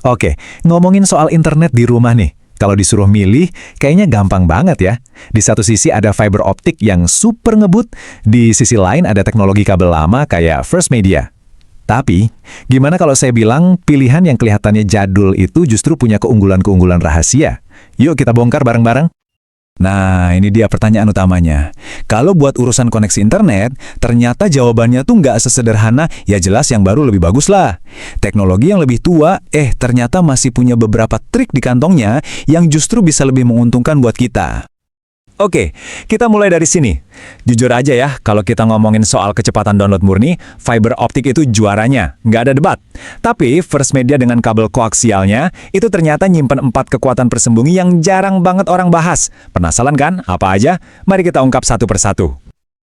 Oke, ngomongin soal internet di rumah nih. Kalau disuruh milih, kayaknya gampang banget ya. Di satu sisi ada fiber optik yang super ngebut, di sisi lain ada teknologi kabel lama kayak First Media. Tapi, gimana kalau saya bilang pilihan yang kelihatannya jadul itu justru punya keunggulan-keunggulan rahasia? Yuk kita bongkar bareng-bareng. Nah, ini dia pertanyaan utamanya. Kalau buat urusan koneksi internet, ternyata jawabannya tuh nggak sesederhana, ya jelas yang baru lebih bagus lah. Teknologi yang lebih tua, ternyata masih punya beberapa trik di kantongnya yang justru bisa lebih menguntungkan buat kita. Oke, kita mulai dari sini. Jujur aja ya, kalau kita ngomongin soal kecepatan download murni, fiber optik itu juaranya, nggak ada debat. Tapi First Media dengan kabel koaksialnya, itu ternyata nyimpen 4 kekuatan persembunyi yang jarang banget orang bahas. Penasaran kan? Apa aja? Mari kita ungkap satu persatu.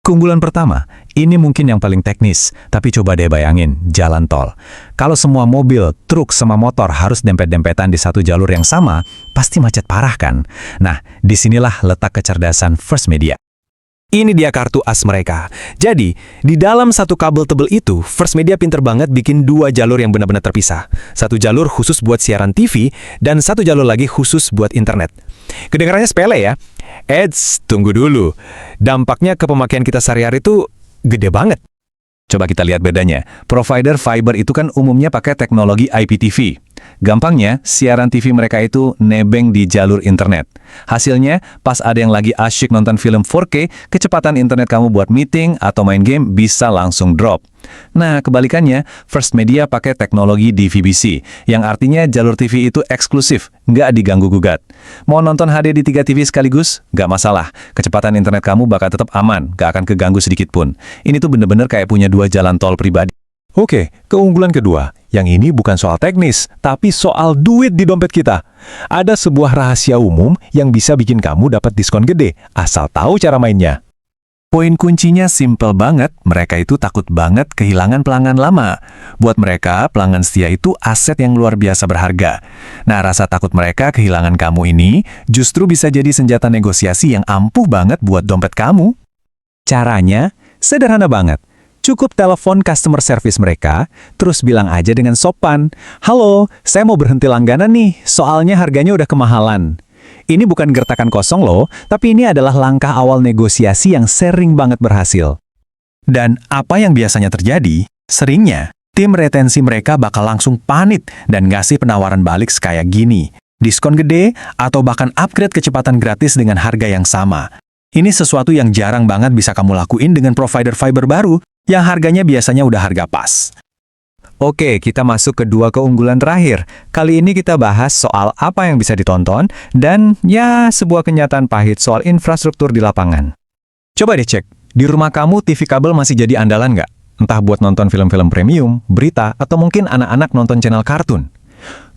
Keunggulan pertama, ini mungkin yang paling teknis, tapi coba deh bayangin, jalan tol. Kalau semua mobil, truk, sama motor harus dempet-dempetan di satu jalur yang sama, pasti macet parah kan? Nah, disinilah letak kecerdasan First Media. Ini dia kartu as mereka. Jadi, di dalam satu kabel tebel itu, First Media pinter banget bikin 2 jalur yang benar-benar terpisah. Satu jalur khusus buat siaran TV, dan satu jalur lagi khusus buat internet. Kedengarannya sepele ya? Tunggu dulu. Dampaknya ke pemakaian kita sehari-hari itu gede banget. Coba kita lihat bedanya. Provider fiber itu kan umumnya pakai teknologi IPTV. Gampangnya, siaran TV mereka itu nebeng di jalur internet. Hasilnya, pas ada yang lagi asyik nonton film 4K, kecepatan internet kamu buat meeting atau main game bisa langsung drop. Nah, kebalikannya, First Media pakai teknologi DVB-C, yang artinya jalur TV itu eksklusif, nggak diganggu-gugat. Mau nonton HD di 3 TV sekaligus? Nggak masalah. Kecepatan internet kamu bakal tetap aman, nggak akan keganggu sedikit pun. Ini tuh bener-bener kayak punya 2 jalan tol pribadi. Oke, keunggulan kedua. Yang ini bukan soal teknis, tapi soal duit di dompet kita. Ada sebuah rahasia umum yang bisa bikin kamu dapat diskon gede, asal tahu cara mainnya. Poin kuncinya simple banget, mereka itu takut banget kehilangan pelanggan lama. Buat mereka, pelanggan setia itu aset yang luar biasa berharga. Nah, rasa takut mereka kehilangan kamu ini justru bisa jadi senjata negosiasi yang ampuh banget buat dompet kamu. Caranya sederhana banget. Cukup telepon customer service mereka, terus bilang aja dengan sopan, "Halo, saya mau berhenti langganan nih, soalnya harganya udah kemahalan." Ini bukan gertakan kosong loh, tapi ini adalah langkah awal negosiasi yang sering banget berhasil. Dan apa yang biasanya terjadi? Seringnya, tim retensi mereka bakal langsung panik dan ngasih penawaran balik kayak gini. Diskon gede, atau bahkan upgrade kecepatan gratis dengan harga yang sama. Ini sesuatu yang jarang banget bisa kamu lakuin dengan provider fiber baru, yang harganya biasanya udah harga pas. Oke, kita masuk ke 2 keunggulan terakhir. Kali ini kita bahas soal apa yang bisa ditonton, dan ya, sebuah kenyataan pahit soal infrastruktur di lapangan. Coba deh cek, di rumah kamu TV kabel masih jadi andalan nggak? Entah buat nonton film-film premium, berita, atau mungkin anak-anak nonton channel kartun.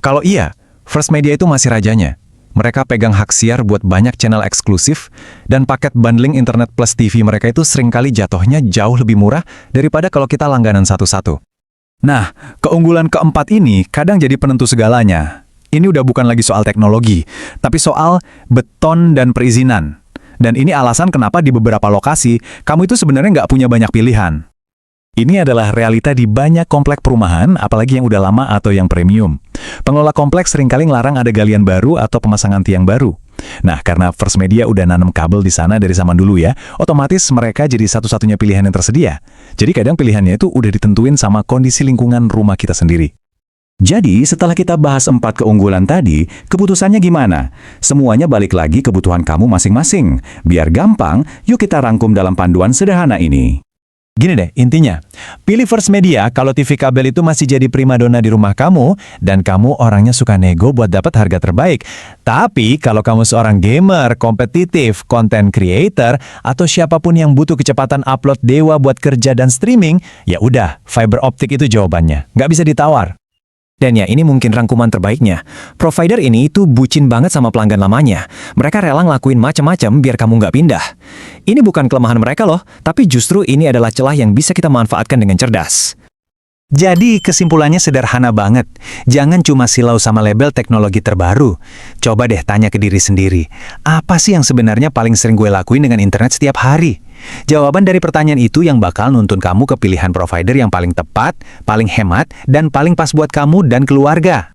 Kalau iya, First Media itu masih rajanya. Mereka pegang hak siar buat banyak channel eksklusif, dan paket bundling internet plus TV mereka itu seringkali jatuhnya jauh lebih murah daripada kalau kita langganan satu-satu. Nah, keunggulan keempat ini kadang jadi penentu segalanya. Ini udah bukan lagi soal teknologi, tapi soal beton dan perizinan. Dan ini alasan kenapa di beberapa lokasi, kamu itu sebenarnya nggak punya banyak pilihan. Ini adalah realita di banyak komplek perumahan, apalagi yang udah lama atau yang premium. Pengelola kompleks seringkali ngelarang ada galian baru atau pemasangan tiang baru. Nah, karena First Media udah nanam kabel di sana dari zaman dulu ya, otomatis mereka jadi satu-satunya pilihan yang tersedia. Jadi kadang pilihannya itu udah ditentuin sama kondisi lingkungan rumah kita sendiri. Jadi, setelah kita bahas 4 keunggulan tadi, keputusannya gimana? Semuanya balik lagi kebutuhan kamu masing-masing. Biar gampang, yuk kita rangkum dalam panduan sederhana ini. Gini deh, intinya, pilih First Media kalau TV kabel itu masih jadi primadona di rumah kamu, dan kamu orangnya suka nego buat dapat harga terbaik. Tapi, kalau kamu seorang gamer, kompetitif, content creator, atau siapapun yang butuh kecepatan upload dewa buat kerja dan streaming, ya udah, fiber optik itu jawabannya. Nggak bisa ditawar. Dan ya, ini mungkin rangkuman terbaiknya. Provider ini itu bucin banget sama pelanggan lamanya. Mereka rela ngelakuin macam-macam biar kamu nggak pindah. Ini bukan kelemahan mereka loh, tapi justru ini adalah celah yang bisa kita manfaatkan dengan cerdas. Jadi, kesimpulannya sederhana banget. Jangan cuma silau sama label teknologi terbaru. Coba deh tanya ke diri sendiri. Apa sih yang sebenarnya paling sering gue lakuin dengan internet setiap hari? Jawaban dari pertanyaan itu yang bakal nuntun kamu ke pilihan provider yang paling tepat, paling hemat, dan paling pas buat kamu dan keluarga.